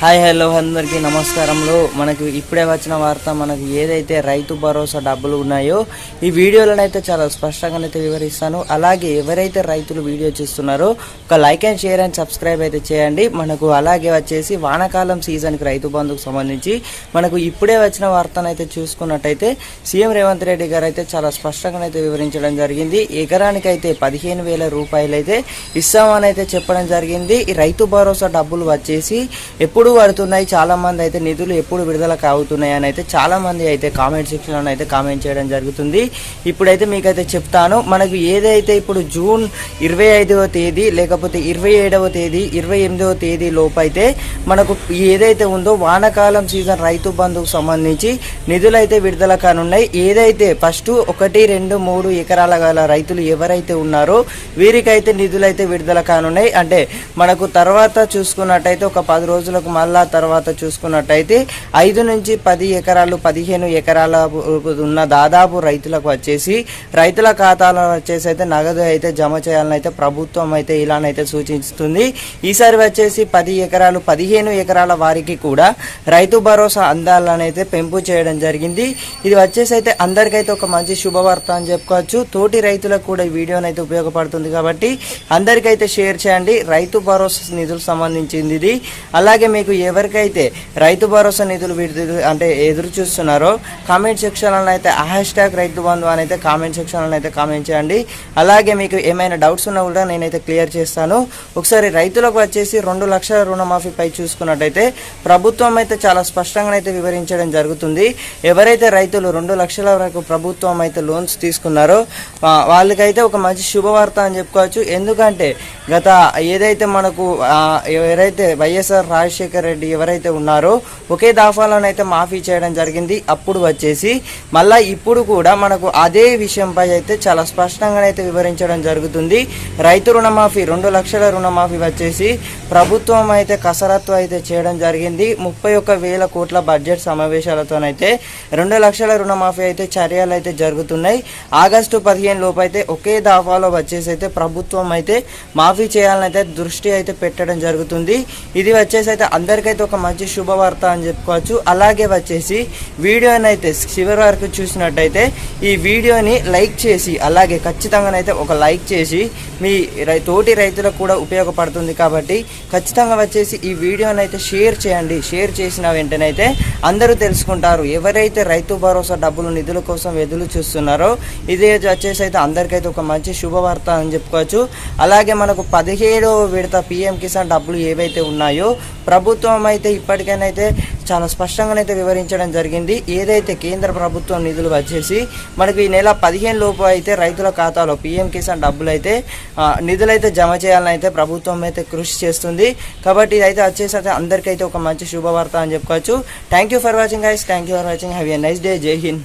Hi hello అందరికీ నమస్కారంలో మనకు ఇప్పుడే వచ్చిన వార్త మనకు ఏదైతే రైతు భరోసా డబ్బులు ఉన్నాయో ఈ వీడియోలోనైతే చాలా స్పష్టంగానైతే వివరిస్తాను. అలాగే ఎవరైతే రైతులు వీడియో చూస్తున్నారో ఒక like and share and subscribe అయితే చేయండి. మనకు అలాగే వచ్చేసి వానాకాలం సీజన్కి రైతు బంధుకు సంబంధించి మనకు ఇప్పుడే వచ్చిన వార్తనైతే చూసుకున్నట్టయితే సీఎం రేవంత్ రెడ్డి గారు అయితే చాలా స్పష్టంగానైతే వివరించడం జరిగింది. ఎకరానికి అయితే 15,000 రూపాయలు అయితే ఇస్తామని అయితే చెప్పడం జరిగింది. ఈ రైతు భరోసా డబ్బులు వచ్చేసి ఎప్పుడు పడుతున్నాయి, చాలా మంది అయితే నిధులు ఎప్పుడు విడుదల కావుతున్నాయి అని అయితే చాలా మంది అయితే కామెంట్ సెక్షన్ లో అయితే కామెంట్ చేయడం జరుగుతుంది. ఇప్పుడైతే మీకైతే చెప్తాను. మనకు ఏదైతే ఇప్పుడు జూన్ 25వ తేదీ లేకపోతే 27వ తేదీ 28వ తేదీ లోపు అయితే మనకు ఏదైతే ఉందో వానాకాలం సీజన్ రైతు బంధుకు సంబంధించి నిధులు అయితే విడుదల కానున్నాయి. ఏదైతే ఫస్ట్ 1, 2, 3 ఎకరాల గల రైతులు ఎవరైతే ఉన్నారో వీరికైతే నిధులు అయితే విడుదల కానున్నాయి. అంటే మనకు తర్వాత చూసుకున్నట్టయితే ఒక 10 రోజులకు మళ్ళా తర్వాత చూసుకున్నట్టయితే 5 నుంచి 10 ఎకరాలు 15 ఎకరాల ఉన్న దాదాపు రైతులకు వచ్చేసి రైతుల ఖాతాలో వచ్చేసి అయితే నగదు అయితే జమ చేయాలని అయితే ప్రభుత్వం అయితే ఇలానైతే సూచిస్తుంది. ఈసారి వచ్చేసి 10 ఎకరాలు 15 ఎకరాల వారికి కూడా రైతు భరోసా అందాలని అయితే పెంపు చేయడం జరిగింది. ఇది వచ్చేసి అయితే అందరికైతే ఒక మంచి శుభవార్త అని చెప్పుకోవచ్చు. తోటి రైతులకు కూడా ఈ వీడియోనైతే ఉపయోగపడుతుంది కాబట్టి అందరికైతే షేర్ చేయండి. రైతు భరోసా నిధులకు సంబంధించింది ఇది. అలాగే మీకు ఎవరికైతే రైతు భరోసా నిధులు అంటే ఎదురు చూస్తున్నారో కామెంట్ సెక్షన్లో అయితే #రైతు బంధు అని అయితే కామెంట్ సెక్షన్లో అయితే కామెంట్ చేయండి. అలాగే మీకు ఏమైనా డౌట్స్ ఉన్నా కూడా నేనైతే క్లియర్ చేస్తాను. ఒకసారి రైతులకు వచ్చేసి 2 లక్షల రుణమాఫీపై చూసుకున్నట్టయితే ప్రభుత్వం అయితే చాలా స్పష్టంగా అయితే వివరించడం జరుగుతుంది. ఎవరైతే రైతులు 2 లక్షల వరకు ప్రభుత్వం అయితే లోన్స్ తీసుకున్నారో వాళ్ళకైతే ఒక మంచి శుభవార్త అని చెప్పుకోవచ్చు. ఎందుకంటే గత ఏదైతే మనకు ఎవరైతే వైఎస్ఆర్ రాజశేఖర్ రెడ్డి ఎవరైతే ఉన్నారో ఒకే దఫాలోనైతే మాఫీ చేయడం జరిగింది. అప్పుడు వచ్చేసి మళ్ళీ ఇప్పుడు కూడా మనకు అదే విషయంపై అయితే చాలా స్పష్టంగా అయితే వివరించడం జరుగుతుంది. రైతు రుణమాఫీ 2 లక్షల రుణమాఫీ వచ్చేసి ప్రభుత్వం అయితే కసరత్తు అయితే చేయడం జరిగింది. 31,000 కోట్ల బడ్జెట్ సమావేశాలతోనైతే 2 లక్షల రుణమాఫీ అయితే చర్యలు అయితే జరుగుతున్నాయి. ఆగస్టు 15 లోపు అయితే ఒకే దఫాలో వచ్చేసి అయితే ప్రభుత్వం అయితే మాఫీ చేయాలని అయితే దృష్టి అయితే పెట్టడం జరుగుతుంది. ఇది వచ్చేసి అయితే అందరికైతే ఒక మంచి శుభవార్త అని చెప్పుకోవచ్చు. అలాగే వచ్చేసి వీడియోని అయితే చివరి వరకు చూసినట్టయితే ఈ వీడియోని లైక్ చేసి అలాగే ఖచ్చితంగానైతే ఒక లైక్ చేసి మీ తోటి రైతులకు కూడా ఉపయోగపడుతుంది కాబట్టి ఖచ్చితంగా వచ్చేసి ఈ వీడియోని అయితే షేర్ చేయండి. షేర్ చేసిన వెంటనే అయితే అందరూ తెలుసుకుంటారు ఎవరైతే రైతు భరోసా డబ్బులు నిధుల కోసం ఎదురు చూస్తున్నారో. ఇది వచ్చేసి అయితే అందరికైతే ఒక మంచి శుభవార్త అని చెప్పుకోవచ్చు. అలాగే మనకు 17వ విడత PM కిసాన్ డబ్బులు ఏవైతే ఉన్నాయో ప్రభుత్వం అయితే ఇప్పటికైనా చాలా స్పష్టంగానైతే వివరించడం జరిగింది. ఏదైతే కేంద్ర ప్రభుత్వం నిధులు వచ్చేసి మనకు ఈ నెల 15 లోపు అయితే రైతుల ఖాతాలో PM కిసాన్ డబ్బులు అయితే నిధులైతే జమ చేయాలని అయితే ప్రభుత్వం అయితే కృషి చేస్తుంది. కాబట్టి ఇదైతే వచ్చేసి అయితే అందరికైతే ఒక మంచి శుభవార్త అని చెప్పుకోవచ్చు. Thank you for watching guys. Thank you for watching. Have a nice day. జై హింద్.